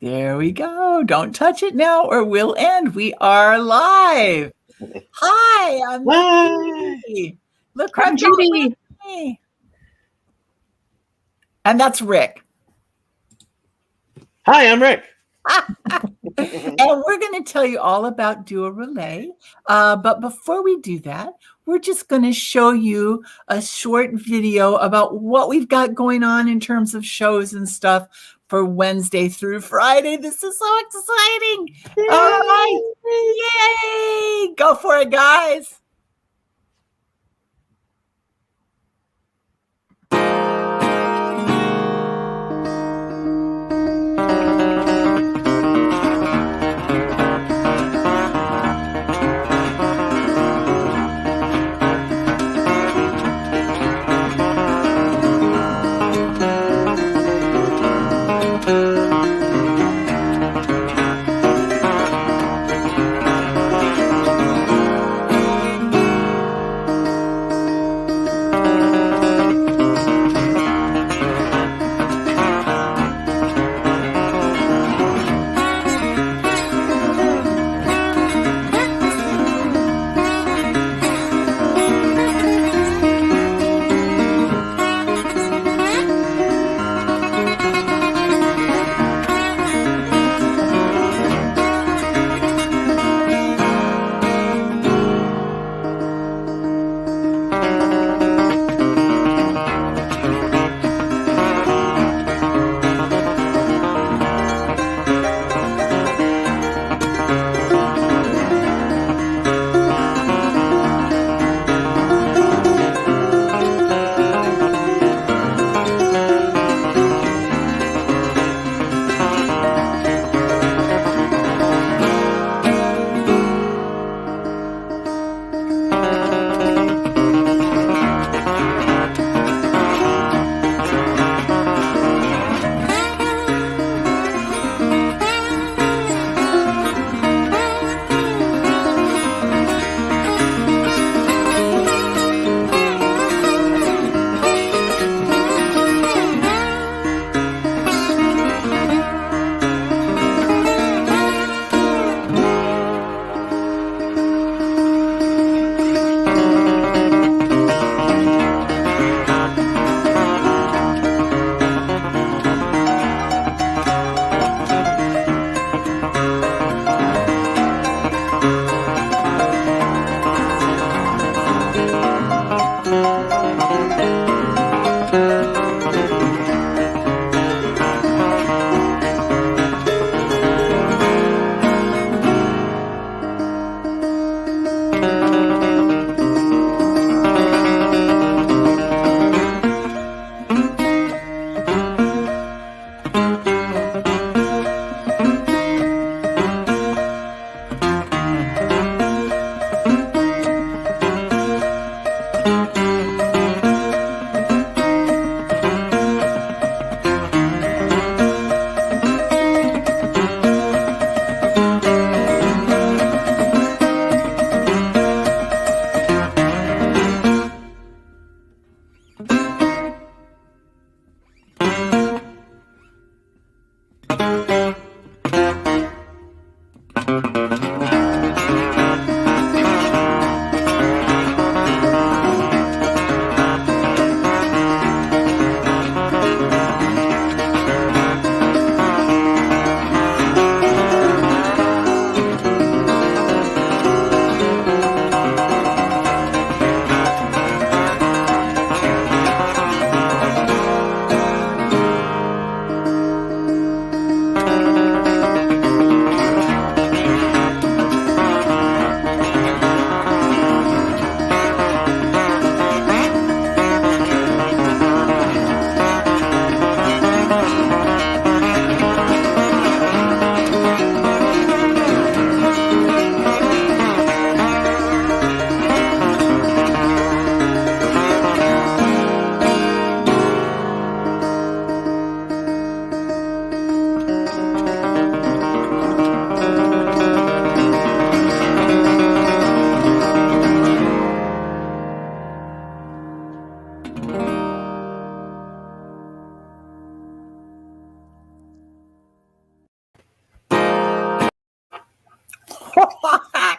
There we go. Don't touch it now or we'll end. We are live. Hi, I'm Judy. Look, I'm Judy. Me. And that's Rick. Hi, I'm Rick. And we're going to tell you all about Dou Roulette. But before we do that, we're just going to show you a short video about what we've got going on in terms of shows and stuff for Wednesday through Friday. This is so exciting. Yay. All right. Yay. Go for it, guys.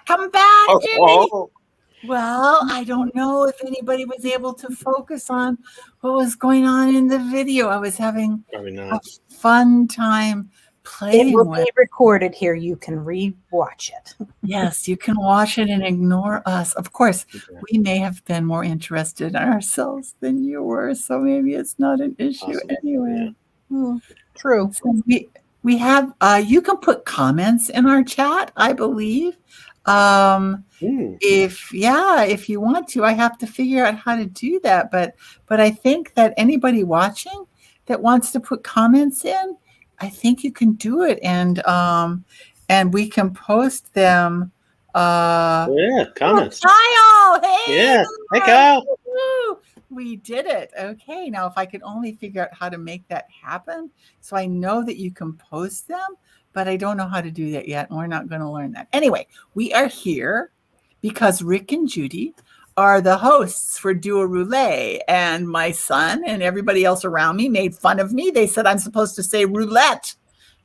Come back, Judy. Oh. Well, I don't know if anybody was able to focus on what was going on in the video. I was having Probably a not. fun time It playing will with. be recorded here. You can re-watch it. Yes, you can watch it and ignore us. Of course, Okay. we may have been more interested in ourselves than you were, so maybe it's not an issue Possible. anyway. Yeah. True. So we have you can put comments in our chat, I believe. If you want to, I have to figure out how to do that. But I think that anybody watching that wants to put comments in, I think you can do it, and we can post them. Comments. Kyle, hey, Yeah. Hey, Kyle. woo-hoo. We did it. Okay, now if I could only figure out how to make that happen, so I know that you can post them, but I don't know how to do that yet, and we're not going to learn that. Anyway, we are here because Rick and Judy are the hosts for Dou Roulette, and my son and everybody else around me made fun of me. They said I'm supposed to say roulette,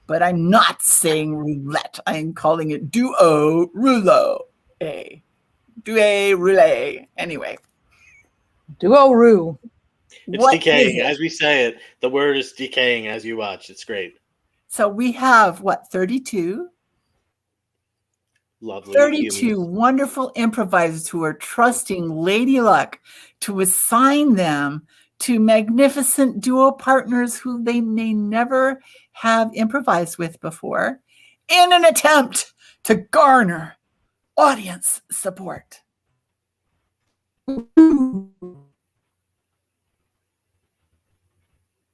but I'm not saying roulette. I'm calling it Dou Roulette. Dou Roulette. Anyway. Duo-roo. It's decaying. As we say it, the word is decaying as you watch. It's great. So we have, 32? Lovely 32 humans. wonderful improvisers who are trusting Lady Luck to assign them to magnificent duo partners who they may never have improvised with before in an attempt to garner audience support.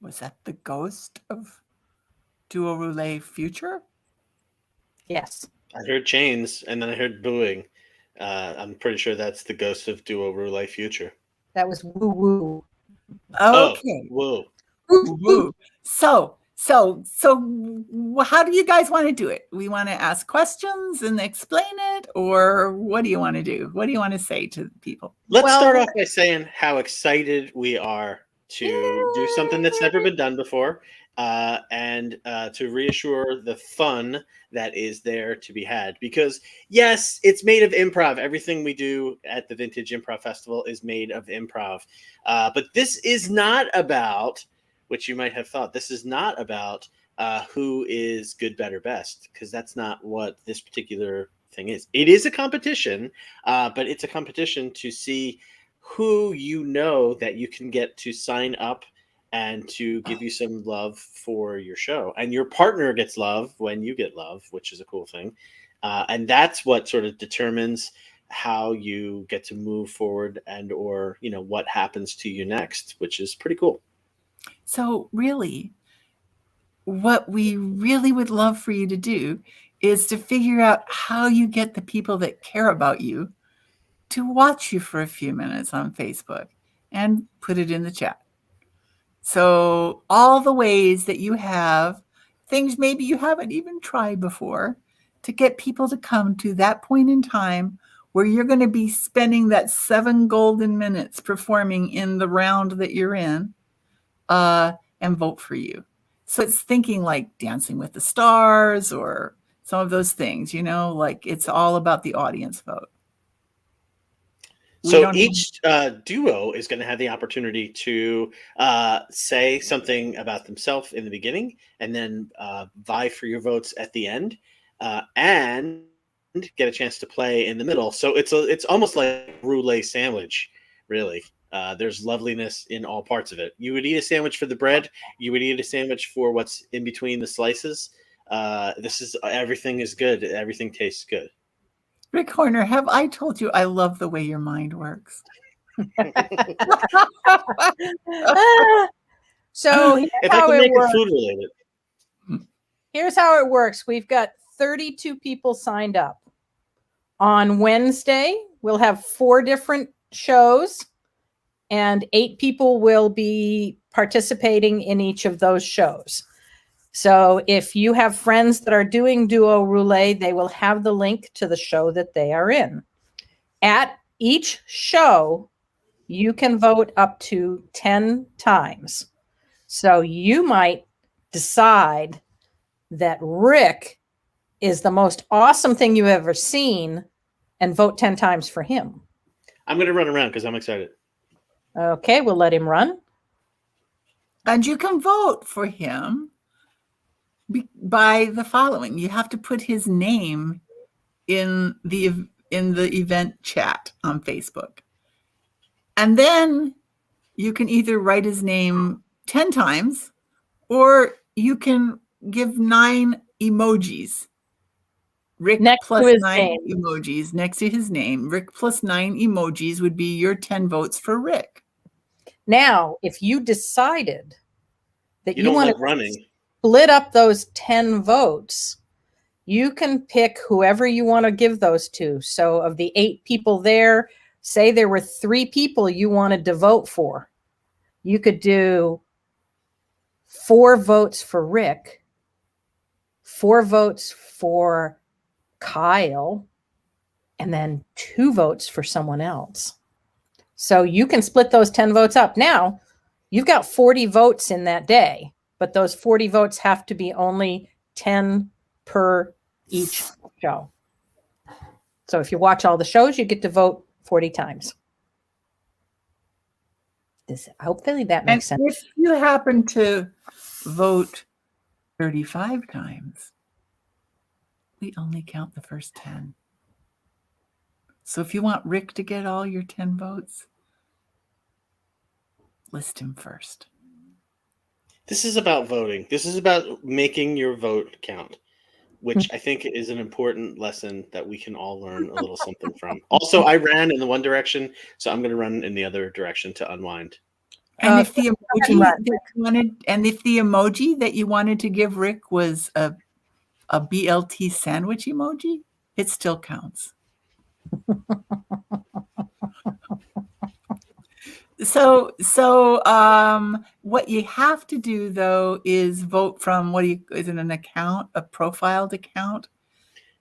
Was that the ghost of Dou Roulette Future? Yes. I heard chains, and then I heard booing. I'm pretty sure that's the ghost of Dou Roulette Future. That was woo-woo. Okay. Whoa. Woo. So how do you guys want to do it? We want to ask questions and explain it, or what do you want to do? What do you want to say to people? Let's start off by saying how excited we are to do something that's never been done before, and to reassure the fun that is there to be had. Because, yes, it's made of improv. Everything we do at the Vintage Improv Festival is made of improv. But this is not about, which you might have thought, this is not about who is good, better, best, because that's not what this particular thing is. It is a competition, but it's a competition to see who you know that you can get to sign up and to give you some love for your show. And your partner gets love when you get love, which is a cool thing. And that's what sort of determines how you get to move forward and or, what happens to you next, which is pretty cool. So really, what we really would love for you to do is to figure out how you get the people that care about you to watch you for a few minutes on Facebook and put it in the chat. So all the ways that you have, things maybe you haven't even tried before, to get people to come to that point in time where you're going to be spending that 7 golden minutes performing in the round that you're in, and vote for you. So it's thinking like Dancing with the Stars or some of those things, like it's all about the audience vote. So each duo is going to have the opportunity to say something about themselves in the beginning, and then vie for your votes at the end, and get a chance to play in the middle. So it's almost like a roulette sandwich, really. There's loveliness in all parts of it. You would eat a sandwich for the bread. You would eat a sandwich for what's in between the slices. Everything is good. Everything tastes good. Rick Horner, have I told you I love the way your mind works? So if I can make it food related. Here's how it works. We've got 32 people signed up. On Wednesday, we'll have 4 different shows, and 8 people will be participating in each of those shows. So if you have friends that are doing Dou Roulette, they will have the link to the show that they are in. At each show, you can vote up to 10 times. So you might decide that Rick is the most awesome thing you've ever seen and vote 10 times for him. I'm going to run around because I'm excited. Okay, we'll let him run. And you can vote for him by the following. You have to put his name in the event chat on Facebook. And then you can either write his name 10 times, or you can give 9 emojis. Rick Next plus to his 9 name. emojis next to his name. Rick plus 9 emojis would be your 10 votes for Rick. Now, if you decided that You you don't want like to running. split up those 10 votes, you can pick whoever you want to give those to. So of the 8 people there, say there were 3 people you wanted to vote for. You could do 4 votes for Rick, 4 votes for Kyle, and then 2 votes for someone else. So you can split those 10 votes up. Now, you've got 40 votes in that day, but those 40 votes have to be only 10 per each show. So if you watch all the shows, you get to vote 40 times. Hopefully that makes sense. If you happen to vote 35 times, we only count the first 10. So if you want Rick to get all your 10 votes, list him first. This is about voting. This is about making your vote count, which I think is an important lesson that we can all learn a little something from. Also, I ran in the one direction, so I'm going to run in the other direction to unwind. And if the emoji that you wanted to give Rick was a BLT sandwich emoji, it still counts. So what you have to do though is vote from is it an account, a profiled account?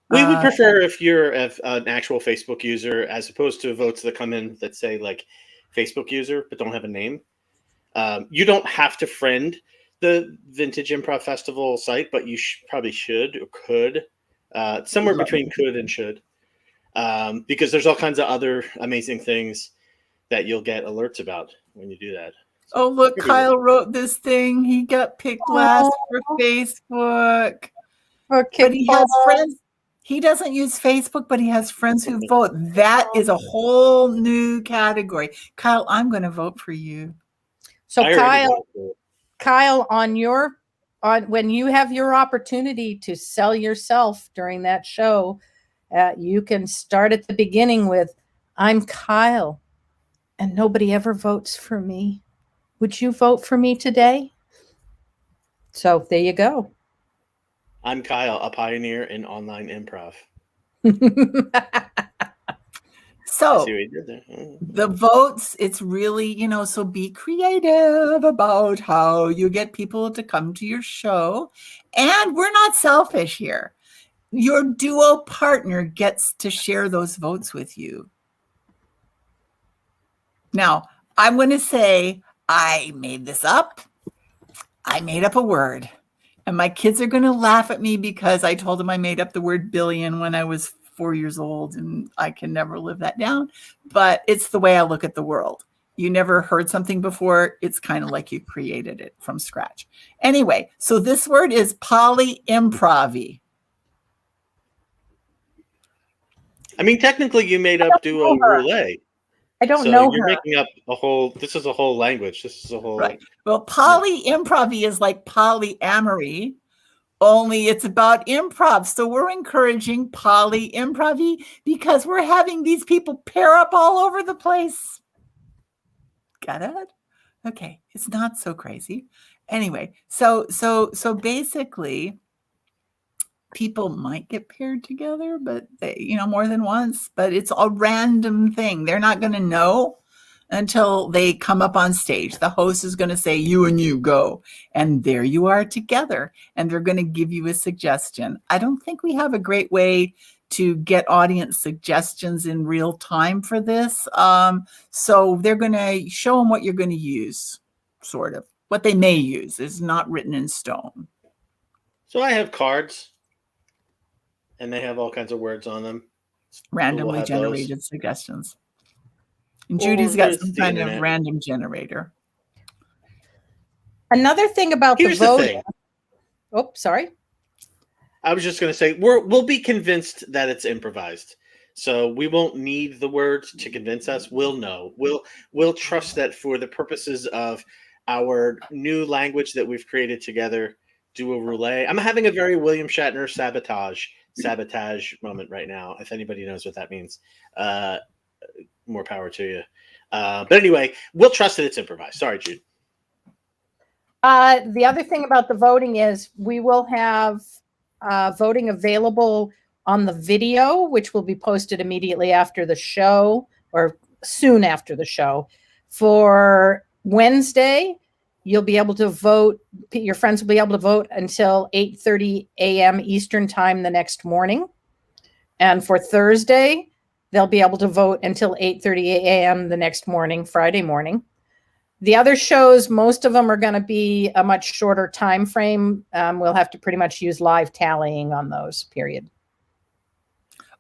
We would prefer if you're an actual Facebook user, as opposed to votes that come in that say like Facebook user but don't have a name. You don't have to friend the Vintage Improv Festival site, but you probably should or could. Somewhere between could and should. Because there's all kinds of other amazing things that you'll get alerts about when you do that. So, oh, look, Kyle wrote this thing. He got picked last for Facebook. Okay, but he has friends. He doesn't use Facebook, but he has friends who vote. That is a whole new category. Kyle, I'm going to vote for you. So Kyle, on when you have your opportunity to sell yourself during that show, you can start at the beginning with, "I'm Kyle, and nobody ever votes for me. Would you vote for me today?" So there you go. I'm Kyle, a pioneer in online improv. So the votes, it's really, so be creative about how you get people to come to your show. And we're not selfish here. Your duo partner gets to share those votes with you. Now, I'm going to say I made this up. I made up a word. And my kids are going to laugh at me because I told them I made up the word billion when I was 4 years old, and I can never live that down. But it's the way I look at the world. You never heard something before. It's kind of like you created it from scratch. Anyway, so this word is polyimprov-y. I mean, technically you made up Dou Roulette. I don't know You're her. making up this is a whole language. This is a whole... Right. Well, polyimprov-y is like polyamory, only it's about improv. So we're encouraging polyimprov-y because we're having these people pair up all over the place. Got it? Okay. It's not so crazy. Anyway, so basically people might get paired together, but they, more than once, but it's a random thing. They're not going to know until they come up on stage. The host is going to say, "You and you go." And there you are together. And they're going to give you a suggestion. I don't think we have a great way to get audience suggestions in real time for this. So they're going to show them what you're going to use, sort of. What they may use is not written in stone. So I have cards. and they have all kinds of words on them. So we'll Randomly have those. generated suggestions. And Or Judy's got there's some the kind of internet. random generator. Another thing about Here's the the voting. thing. Oh, sorry. I was just going to say we'll be convinced that it's improvised, so we won't need the words to convince us. We'll know. We'll trust that for the purposes of our new language that we've created together, Dou Roulette. I'm having a very William Shatner sabotage moment right now. If anybody knows what that means, more power to you. But anyway, we'll trust that it's improvised. Sorry, Jude. The other thing about the voting is we will have voting available on the video, which will be posted immediately after the show or soon after the show. For Wednesday, you'll be able to vote. Your friends will be able to vote until 8:30 a.m. Eastern time the next morning. And for Thursday, they'll be able to vote until 8:30 a.m. the next morning, Friday morning. The other shows, most of them are going to be a much shorter time frame. We'll have to pretty much use live tallying on those, period.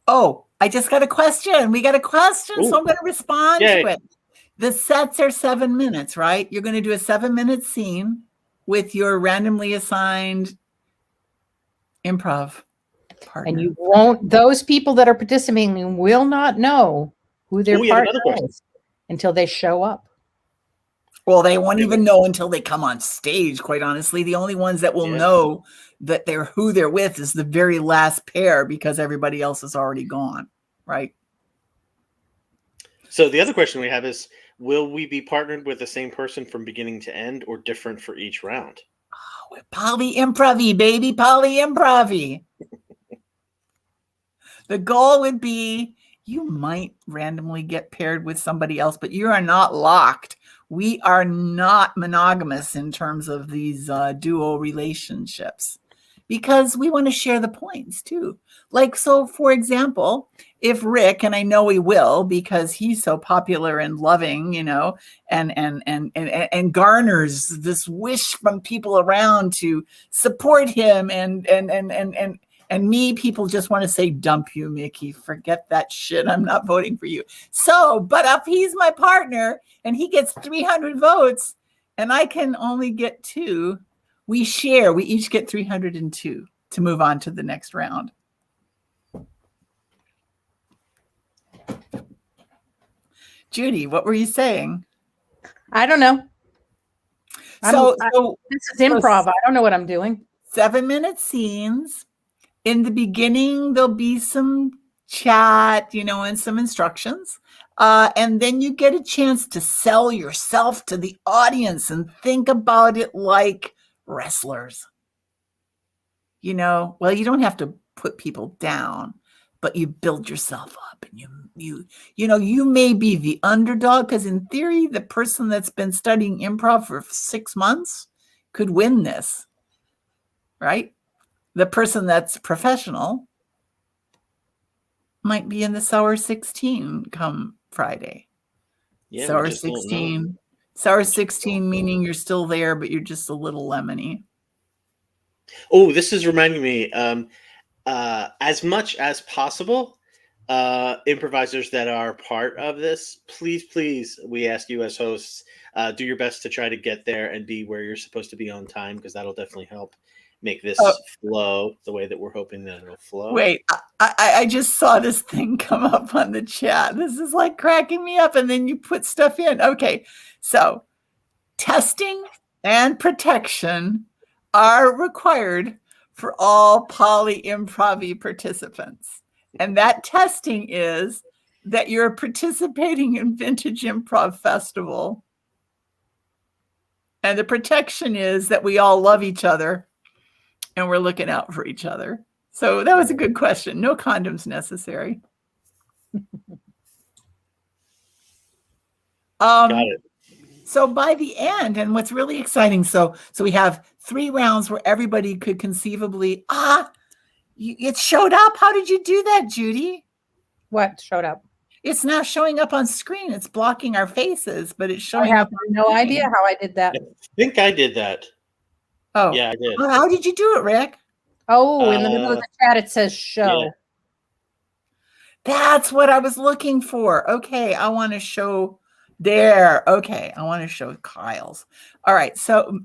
Oh, I just got a question. We got a question, Ooh. so I'm going to respond Yay. to it. The sets are 7 minutes, right? You're going to do a 7-minute scene with your randomly assigned improv partner. And you won't, those people that are participating will not know who their partner is until they show up. Well, they won't even know until they come on stage, quite honestly. The only ones that will know that they're who they're with is the very last pair because everybody else is already gone, right? So the other question we have is, will we be partnered with the same person from beginning to end or different for each round? Oh, we're poly-improv-y, baby, poly-improv-y. The goal would be you might randomly get paired with somebody else, but you are not locked. We are not monogamous in terms of these duo relationships because we want to share the points too. Like, so for example, if Rick, and I know he will because he's so popular and loving, you know, and garners this wish from people around to support him and me, people just want to say, dump you, Mickey. Forget that shit. I'm not voting for you. So, but if he's my partner and he gets 300 votes and I can only get 2, we share. We each get 302 to move on to the next round. Judy, what were you saying? I don't know. So this is improv. I don't know what I'm doing. 7-minute scenes. In the beginning, there'll be some chat, you know, and some instructions. And then you get a chance to sell yourself to the audience and think about it like wrestlers. You know, well, you don't have to put people down, but you build yourself up and you may be the underdog because in theory, the person that's been studying improv for 6 months could win this, right? The person that's professional might be in the Sour 16 come Friday. Yeah, Sour 16. Sour 16 meaning you're still there, but you're just a little lemony. Oh, this is reminding me, as much as possible, improvisers that are part of this, please, we ask you as hosts, do your best to try to get there and be where you're supposed to be on time, because that'll definitely help make this flow the way that we're hoping that it'll flow. Wait, I just saw this thing come up on the chat. This is like cracking me up, and then you put stuff in. Okay, so testing and protection are required for all poly-improv participants. And that testing is that you're participating in Vintage Improv Festival. And the protection is that we all love each other and we're looking out for each other. So that was a good question. No condoms necessary. Got it. So by the end, and what's really exciting, so we have 3 rounds where everybody could conceivably, it showed up. How did you do that, Judy? What showed up? It's now showing up on screen. It's blocking our faces, but it's showing up. I have no idea how I did that. I think I did that. Oh, yeah, I did. Well, how did you do it, Rick? Oh, in the middle of the chat, it says show. Yeah. That's what I was looking for. Okay, I want to show there. Okay, I want to show Kyle's. All right, so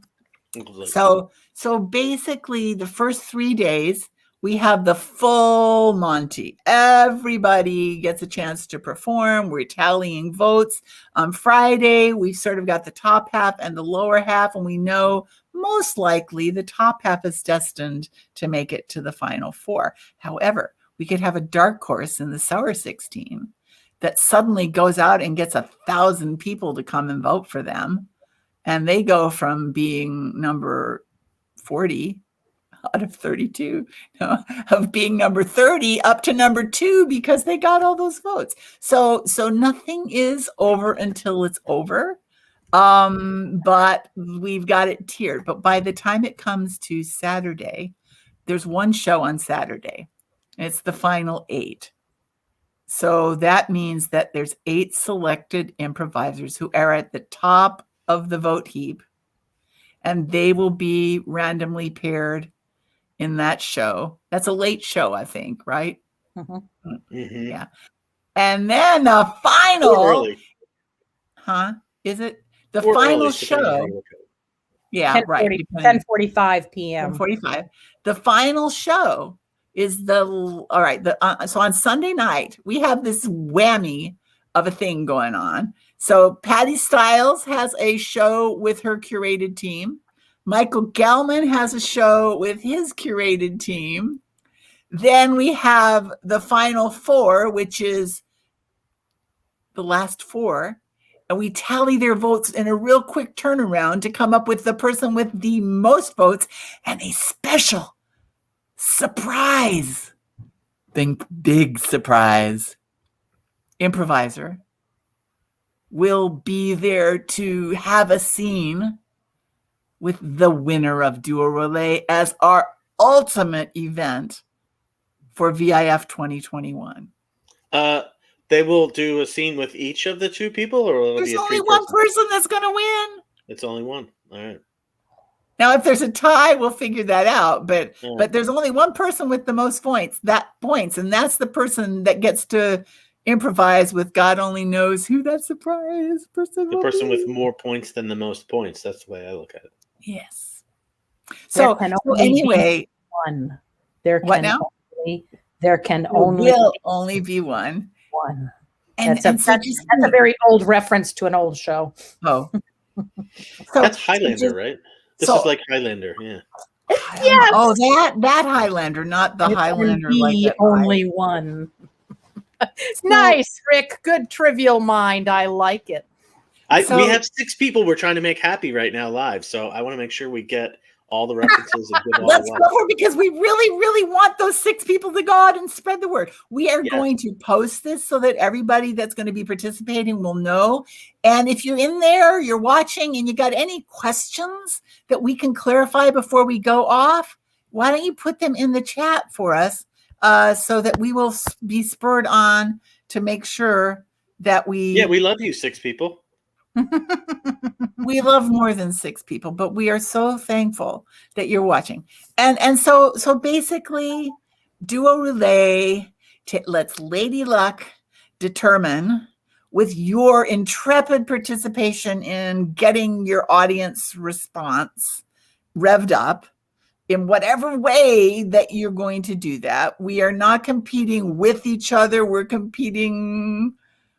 basically the first 3 days we have the full Monty. Everybody gets a chance to perform. We're tallying votes. On Friday, we've sort of got the top half and the lower half, and we know most likely the top half is destined to make it to the final four. However, we could have a dark horse in the Sour 16 that suddenly goes out and gets 1,000 people to come and vote for them. And they go from being number 40 out of 32, of being number 30 up to number 2 because they got all those votes. So nothing is over until it's over. But we've got it tiered. But by the time it comes to Saturday, there's one show on Saturday. It's the final 8. So that means that there's 8 selected improvisers who are at the top of the vote heap, and they will be randomly paired in that show. That's a late show, I think, right? Mm-hmm. Mm-hmm. Yeah. And then the final, is it the or final early, show? Yeah, 10:40, right. 10:45 p.m. 10:45. The final show is so on Sunday night, we have this whammy of a thing going on. So Patty Stiles has a show with her curated team. Michael Gelman has a show with his curated team. Then we have the final 4, which is the last 4. And we tally their votes in a real quick turnaround to come up with the person with the most votes and a special surprise, big surprise improviser will be there to have a scene with the winner of Dou Roulette as our ultimate event for VIF 2021. They will do a scene with each of the 2 people, or will it There's be a only 3-person? one person that's going to win. It's only one. All right. Now, if there's a tie, we'll figure that out. But there's only one person with the most points, and that's the person that gets to improvise with God only knows who that surprise person The will person be. with more points than the most points. That's the way I look at it. Yes. So anyway, one. There what can now? There can There only will only be one. one. And That's a very old reference to an old show. Oh. That's Highlander, right? This is like Highlander, yeah. Yes. Oh, that Highlander, not the Highlander like that. Only one. Nice, Rick. Good trivial mind. I like it. We have 6 people we're trying to make happy right now live, so I want to make sure we get all the references and give all Let's the go for it because we really, really want those 6 people to go out and spread the word. We are going to post this so that everybody that's going to be participating will know. And if you're in there, you're watching, and you got any questions that we can clarify before we go off, why don't you put them in the chat for us so that we will be spurred on to make sure that we... Yeah, we love you, 6 people. We love more than 6 people, but we are so thankful that you're watching. And so basically, Dou Roulette lets Lady Luck determine, with your intrepid participation in getting your audience response revved up in whatever way that you're going to do that. We are not competing with each other. We're competing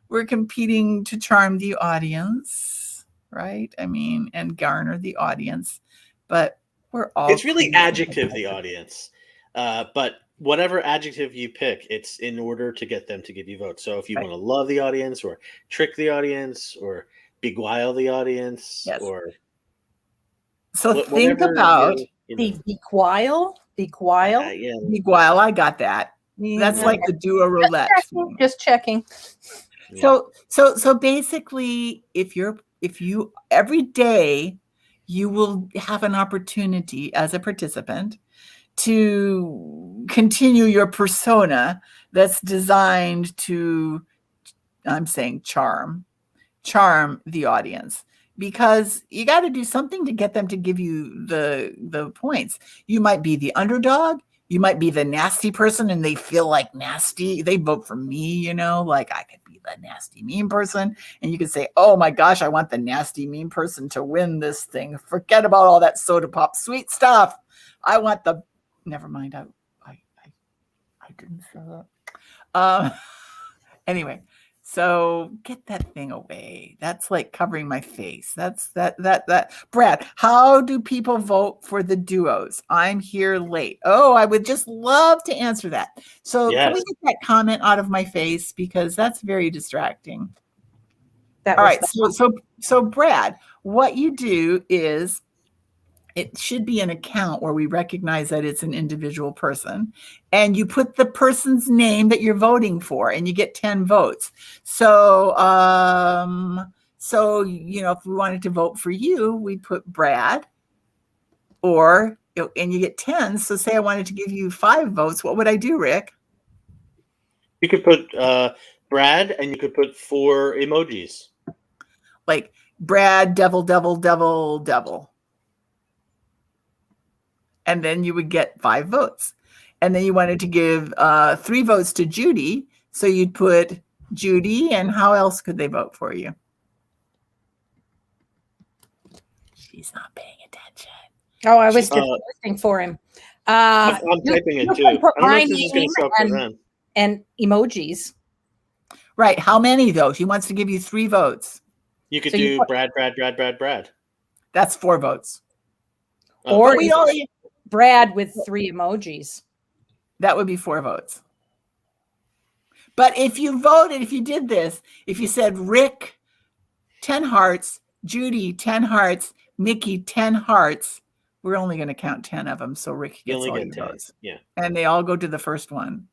to charm the audience, right? I mean, and garner the audience, but we're all... It's really adjective the audience, but whatever adjective you pick, it's in order to get them to give you votes. So if you want to love the audience, or trick the audience, or beguile the audience, or... So think about... Beguile? Beguile, I got that. That's like the Dou Roulette. Just checking. So basically, if you every day you will have an opportunity as a participant to continue your persona that's designed to, I'm saying, charm the audience, because you got to do something to get them to give you the points. You might be the underdog, You might be the nasty person and they feel like nasty. They vote for me, like I could be the nasty, mean person. And you could say, oh my gosh, I want the nasty, mean person to win this thing. Forget about all that soda pop sweet stuff. I want never mind. I didn't say that. Anyway, so get that thing away. That's like covering my face. That's that. Brad, how do people vote for the duos? I'm here late. Oh, I would just love to answer that. So can we get that comment out of my face, because that's very distracting. All right. So Brad, what you do is, it should be an account where we recognize that it's an individual person, and you put the person's name that you're voting for, and you get 10 votes. So, if we wanted to vote for you, we put Brad, and you get 10. So say I wanted to give you 5 votes. What would I do, Rick? You could put Brad, and you could put 4 emojis. Like Brad, devil, devil, devil, devil. And then you would get 5 votes. And then you wanted to give 3 votes to Judy. So you'd put Judy, and how else could they vote for you? She's not paying attention. Oh, I was just listening for him. I'm typing it too. I don't know if this is going to show up for them. And emojis. Right. How many, though? She wants to give you 3 votes. You could do Brad. That's 4 votes. Or Brad with 3 emojis. That would be 4 votes. But if you did this, if you said Rick, 10 hearts, Judy, 10 hearts, Miki, 10 hearts, we're only going to count 10 of them. So Rick gets all your votes. Yeah. And they all go to the first one.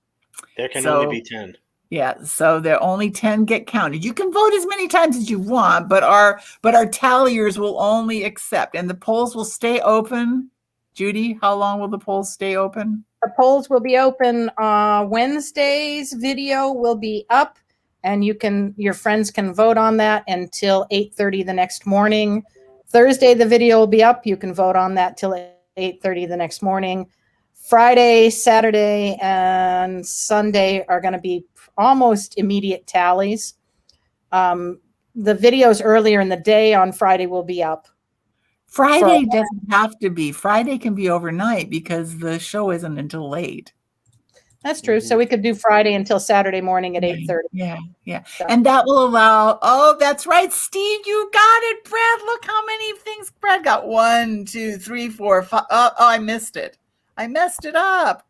There can only be 10. Yeah, so there only 10 get counted. You can vote as many times as you want, but our talliers will only accept, and the polls will stay open. Judy, how long will the polls stay open? The polls will be open. Wednesday's video will be up, and your friends can vote on that until 8:30 the next morning. Thursday, the video will be up. You can vote on that till 8:30 the next morning. Friday, Saturday, and Sunday are going to be almost immediate tallies. The videos earlier in the day on Friday will be up. Friday doesn't have to be. Friday can be overnight because the show isn't until late. That's true. So we could do Friday until Saturday morning at 8:30. Yeah. So. And that will allow, that's right, Steve, you got it, Brad. Look how many things Brad got. 1, 2, 3, 4, 5. Oh, I missed it. I messed it up.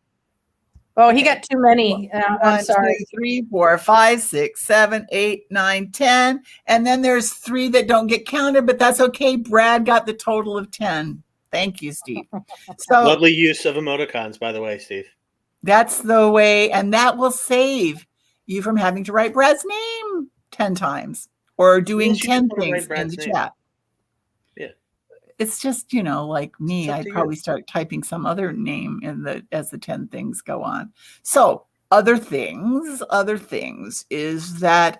Oh, he got too many. I'm sorry. 2, 3, 4, 5, 6, 7, 8, 9, 10. And then there's 3 that don't get counted, but that's okay. Brad got the total of 10. Thank you, Steve. So lovely use of emoticons, by the way, Steve. That's the way, and that will save you from having to write Brad's name 10 times or doing 10 things in the chat. Yeah. It's just, like me, I'd probably start typing some other name as the 10 things go on. So other things is that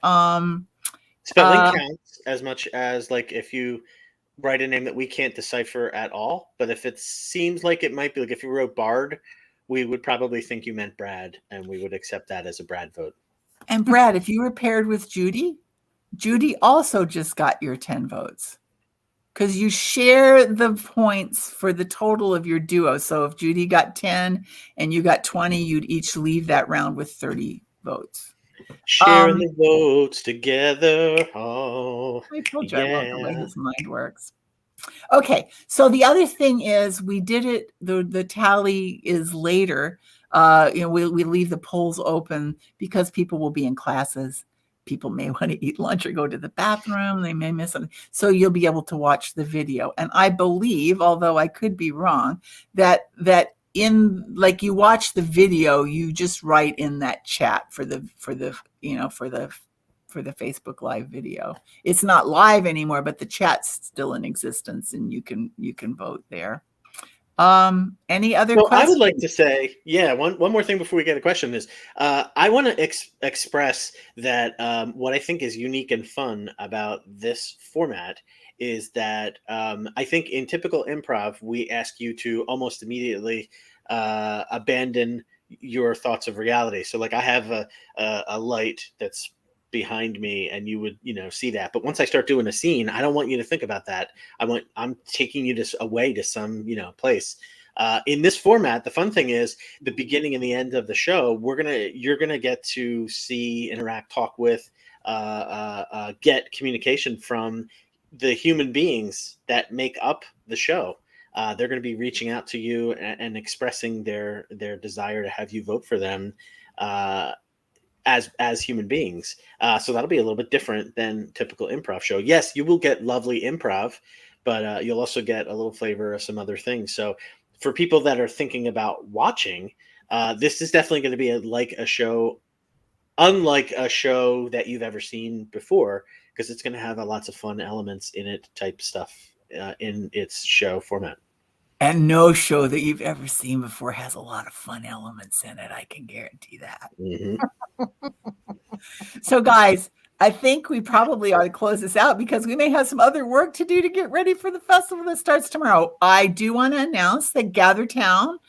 spelling counts as much as like if you write a name that we can't decipher at all. But if it seems like it might be, like if you wrote Bard, we would probably think you meant Brad, and we would accept that as a Brad vote. And Brad, if you were paired with Judy also just got your 10 votes. Because you share the points for the total of your duo. So if Judy got 10 and you got 20, you'd each leave that round with 30 votes. Sharing the votes together. Oh, I told you I love the way his mind works. Okay, so the other thing is we did it, the tally is later. We leave the polls open because people will be in classes. People may want to eat lunch or go to the bathroom. They may miss something. So you'll be able to watch the video. And I believe, although I could be wrong, that in like you watch the video, you just write in that chat for the Facebook Live video. It's not live anymore, but the chat's still in existence and you can vote there. Any other questions? I would like to say, one more thing before we get a question is, I want to express that what I think is unique and fun about this format is that I think in typical improv, we ask you to almost immediately abandon your thoughts of reality. So like I have a light that's behind me and you would, see that. But once I start doing a scene, I don't want you to think about that. I'm taking you away to some, place. In this format, the fun thing is the beginning and the end of the show, you're gonna get to see, interact, talk with, get communication from the human beings that make up the show. They're going to be reaching out to you and expressing their desire to have you vote for them as human beings. So that'll be a little bit different than typical improv show. Yes, you will get lovely improv, but you'll also get a little flavor of some other things. So for people that are thinking about watching, this is definitely going to be like a show, unlike a show that you've ever seen before, because it's going to have lots of fun elements in it, type stuff in its show format. And no show that you've ever seen before has a lot of fun elements in it. I can guarantee that. Mm-hmm. So, guys, I think we probably ought to close this out because we may have some other work to do to get ready for the festival that starts tomorrow. I do want to announce that Gather Town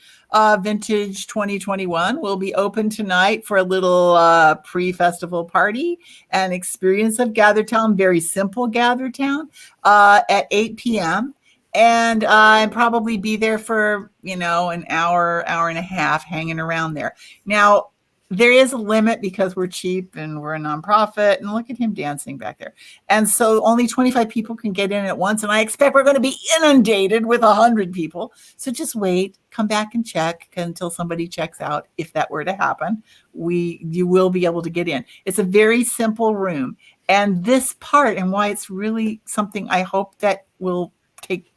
Vintage 2021 will be open tonight for a little pre-festival party and experience of Gather Town, very simple Gather Town at 8 p.m. And probably be there for, an hour and a half hanging around there. Now, there is a limit because we're cheap and we're a nonprofit, and look at him dancing back there. And so only 25 people can get in at once. And I expect we're going to be inundated with 100 people. So just wait, come back and check until somebody checks out. If that were to happen, you will be able to get in. It's a very simple room. And this part, and why it's really something I hope that will take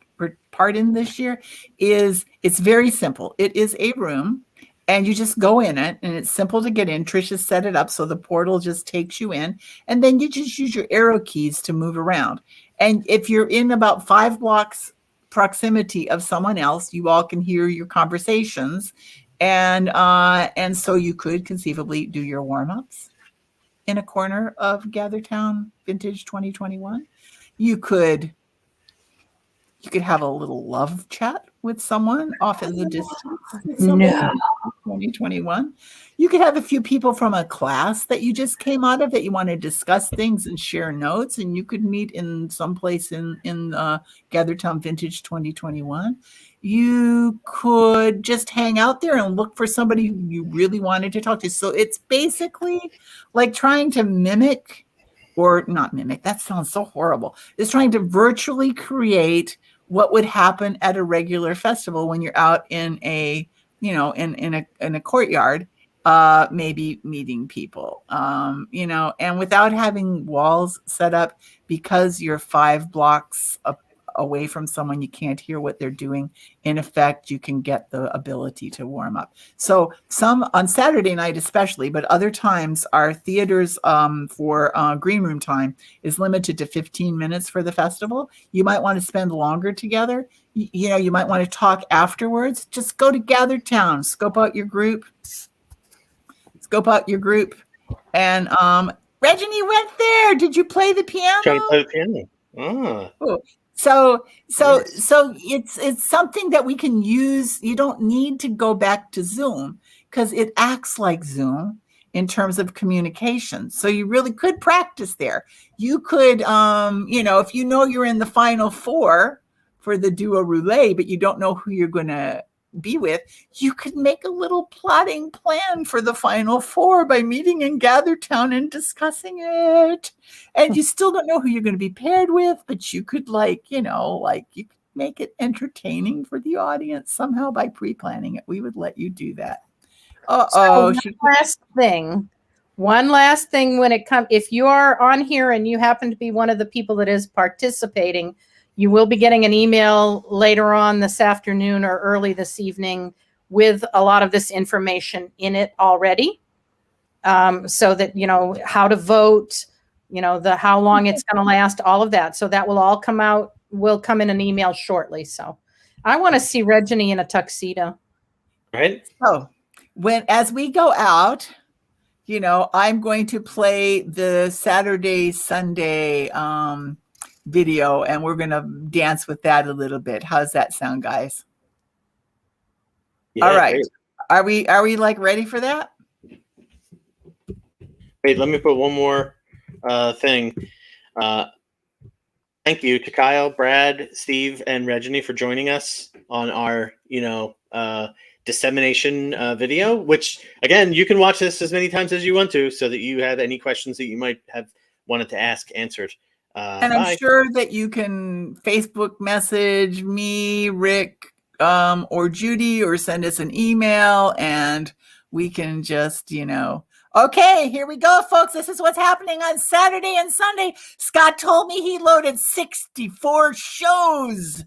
part in this year, is it's very simple. It is a room. And you just go in it, and it's simple to get in. Tricia set it up so the portal just takes you in, and then you just use your arrow keys to move around. And if you're in about 5 blocks proximity of someone else, you all can hear your conversations, and so you could conceivably do your warm-ups in a corner of Gathertown Vintage 2021. You could have a little love chat with someone off in the distance. No. 2021. You could have a few people from a class that you just came out of that you want to discuss things and share notes, and you could meet in some place in Gathertown Vintage 2021. You could just hang out there and look for somebody who you really wanted to talk to. So it's basically like trying to mimic, or not mimic, that sounds so horrible. It's trying to virtually create what would happen at a regular festival when you're out in a, in a courtyard, maybe meeting people, and without having walls set up, because you're 5 blocks away from someone, you can't hear what they're doing. In effect, you can get the ability to warm up. So some on Saturday night, especially, but other times our theaters for green room time is limited to 15 minutes for the festival. You might want to spend longer together. You might want to talk afterwards. Just go to Gather Town, scope out your group. And Reggie went there. Did you play the piano? Trying to play the piano. Oh. So it's something that we can use. You don't need to go back to Zoom because it acts like Zoom in terms of communication. So you really could practice there. You could, if you're in the final 4 for the Dou Roulette, but you don't know who you're going to be with, you could make a little plotting plan for the final 4 by meeting in Gathertown and discussing it. And you still don't know who you're going to be paired with, but you could you could make it entertaining for the audience somehow by pre-planning it. We would let you do that. So one last thing when it comes, if you are on here and you happen to be one of the people that is participating, you will be getting an email later on this afternoon or early this evening with a lot of this information in it already. So that, how to vote, how long it's going to last, all of that. So that will all will come in an email shortly. So I want to see Reggie in a tuxedo. Right. So as we go out, I'm going to play the Saturday, Sunday, video, and we're going to dance with that a little bit. How's that sound, guys? All right. Great. Are we like ready for that? Wait, let me put one more thing. Thank you to Kyle, Brad, Steve, and Reggie for joining us on our, dissemination video, which, again, you can watch this as many times as you want to so that you have any questions that you might have wanted to ask answered. And I'm sure that you can Facebook message me, Rick, or Judy, or send us an email, and we can just, okay, here we go, folks. This is what's happening on Saturday and Sunday. Scott told me he loaded 64 shows.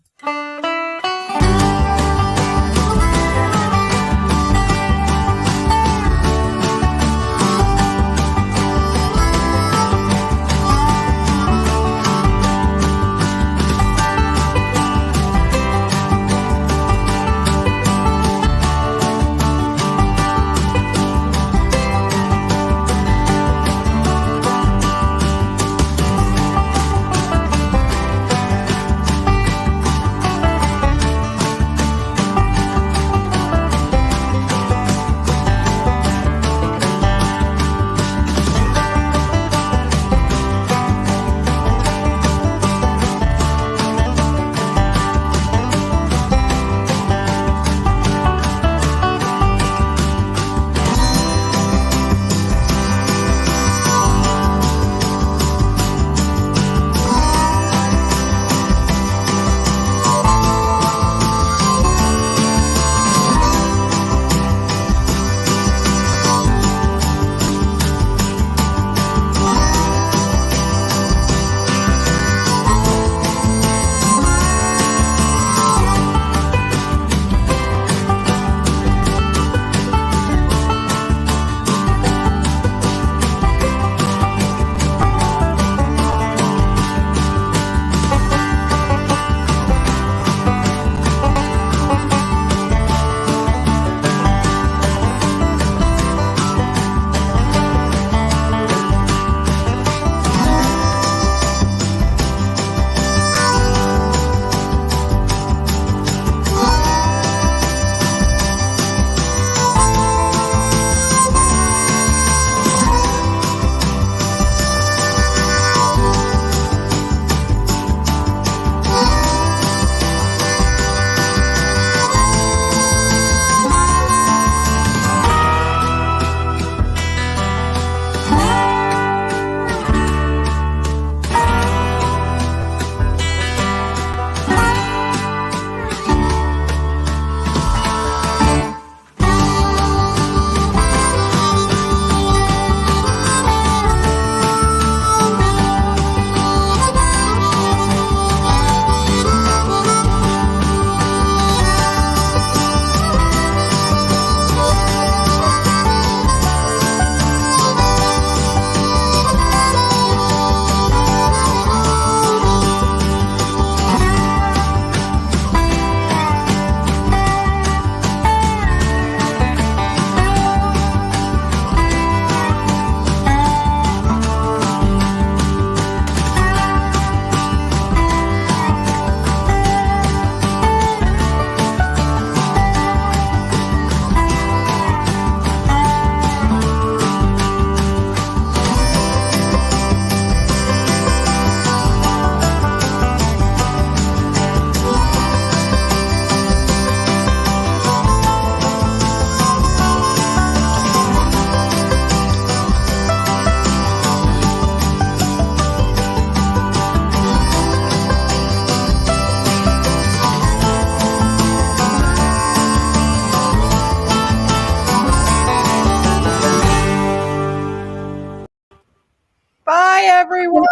Bye, everyone.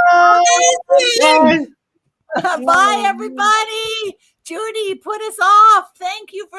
Bye, everybody. Judy, put us off. Thank you for